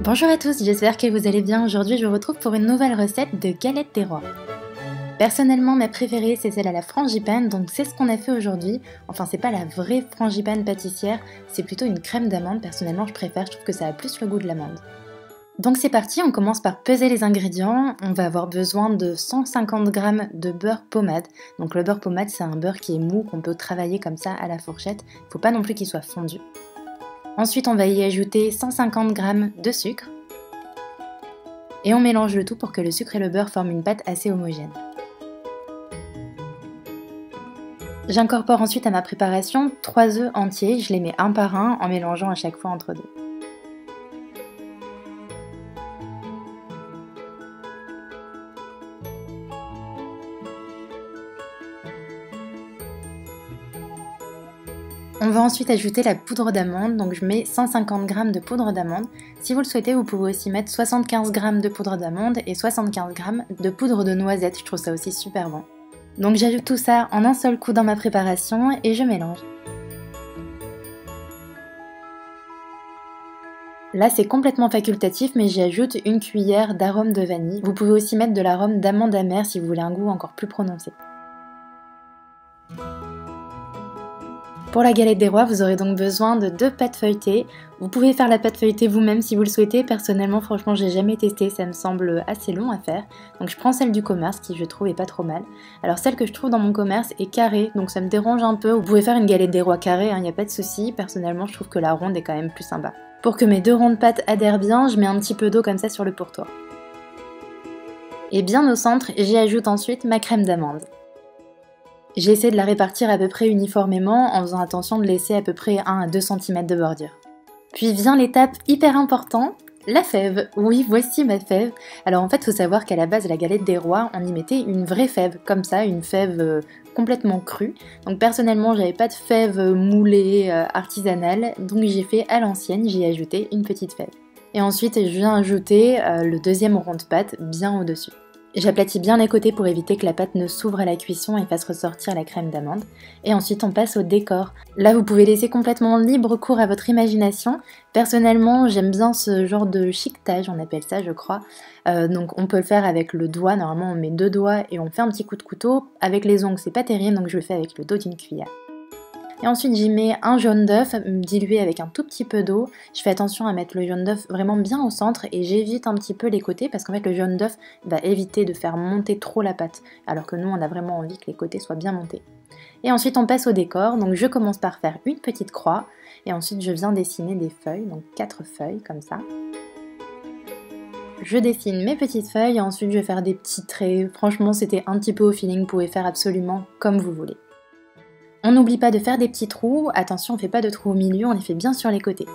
Bonjour à tous, j'espère que vous allez bien. Aujourd'hui, je vous retrouve pour une nouvelle recette de galettes des rois. Personnellement, ma préférée, c'est celle à la frangipane, donc c'est ce qu'on a fait aujourd'hui. Enfin, c'est pas la vraie frangipane pâtissière, c'est plutôt une crème d'amande. Personnellement, je préfère, je trouve que ça a plus le goût de l'amande. Donc c'est parti, on commence par peser les ingrédients. On va avoir besoin de 150 g de beurre pommade. Donc le beurre pommade, c'est un beurre qui est mou, qu'on peut travailler comme ça à la fourchette. Faut pas non plus qu'il soit fondu. Ensuite, on va y ajouter 150 g de sucre. Et on mélange le tout pour que le sucre et le beurre forment une pâte assez homogène. J'incorpore ensuite à ma préparation 3 œufs entiers, je les mets un par un en mélangeant à chaque fois entre deux. On va ensuite ajouter la poudre d'amande, donc je mets 150 g de poudre d'amande. Si vous le souhaitez, vous pouvez aussi mettre 75 g de poudre d'amande et 75 g de poudre de noisette, je trouve ça aussi super bon. Donc j'ajoute tout ça en un seul coup dans ma préparation et je mélange. Là c'est complètement facultatif mais j'y ajoute une cuillère d'arôme de vanille. Vous pouvez aussi mettre de l'arôme d'amande amère si vous voulez un goût encore plus prononcé. Pour la galette des rois, vous aurez donc besoin de 2 pâtes feuilletées. Vous pouvez faire la pâte feuilletée vous-même si vous le souhaitez. Personnellement, franchement, j'ai jamais testé, ça me semble assez long à faire. Donc je prends celle du commerce qui je trouve est pas trop mal. Alors celle que je trouve dans mon commerce est carrée, donc ça me dérange un peu. Vous pouvez faire une galette des rois carrée, il n'y a pas de souci. Personnellement, je trouve que la ronde est quand même plus sympa. Pour que mes 2 ronds de pâte adhèrent bien, je mets un petit peu d'eau comme ça sur le pourtour. Et bien au centre, j'y ajoute ensuite ma crème d'amande. J'essaie de la répartir à peu près uniformément en faisant attention de laisser à peu près 1 à 2 cm de bordure. Puis vient l'étape hyper importante, la fève. Oui, voici ma fève. Alors en fait, il faut savoir qu'à la base, la galette des rois, on y mettait une vraie fève, comme ça, une fève complètement crue. Donc personnellement, j'avais pas de fève moulée artisanale, donc j'ai fait à l'ancienne, j'y ai ajouté une petite fève. Et ensuite, je viens ajouter le deuxième rond de pâte bien au-dessus. J'aplatis bien les côtés pour éviter que la pâte ne s'ouvre à la cuisson et fasse ressortir la crème d'amande. Et ensuite on passe au décor. Là vous pouvez laisser complètement libre cours à votre imagination. Personnellement j'aime bien ce genre de chiquetage, on appelle ça je crois. Donc on peut le faire avec le doigt, normalement on met 2 doigts et on fait un petit coup de couteau. Avec les ongles c'est pas terrible donc je le fais avec le dos d'une cuillère. Et ensuite j'y mets un jaune d'œuf dilué avec un tout petit peu d'eau. Je fais attention à mettre le jaune d'œuf vraiment bien au centre et j'évite un petit peu les côtés parce qu'en fait le jaune d'œuf va éviter de faire monter trop la pâte alors que nous on a vraiment envie que les côtés soient bien montés. Et ensuite on passe au décor, donc je commence par faire une petite croix et ensuite je viens dessiner des feuilles, donc 4 feuilles comme ça. Je dessine mes petites feuilles et ensuite je vais faire des petits traits. Franchement c'était un petit peu au feeling, vous pouvez faire absolument comme vous voulez. On n'oublie pas de faire des petits trous, attention on ne fait pas de trous au milieu, on les fait bien sur les côtés.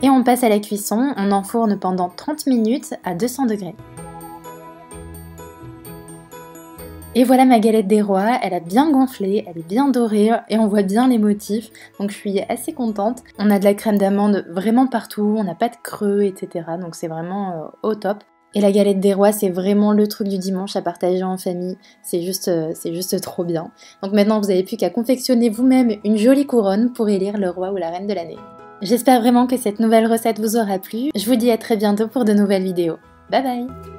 Et on passe à la cuisson, on enfourne pendant 30 minutes à 200 degrés. Et voilà ma galette des rois, elle a bien gonflé, elle est bien dorée et on voit bien les motifs, donc je suis assez contente. On a de la crème d'amande vraiment partout, on n'a pas de creux, etc. Donc c'est vraiment au top. Et la galette des rois, c'est vraiment le truc du dimanche à partager en famille, c'est juste trop bien. Donc maintenant, vous n'avez plus qu'à confectionner vous-même une jolie couronne pour élire le roi ou la reine de l'année. J'espère vraiment que cette nouvelle recette vous aura plu. Je vous dis à très bientôt pour de nouvelles vidéos. Bye bye!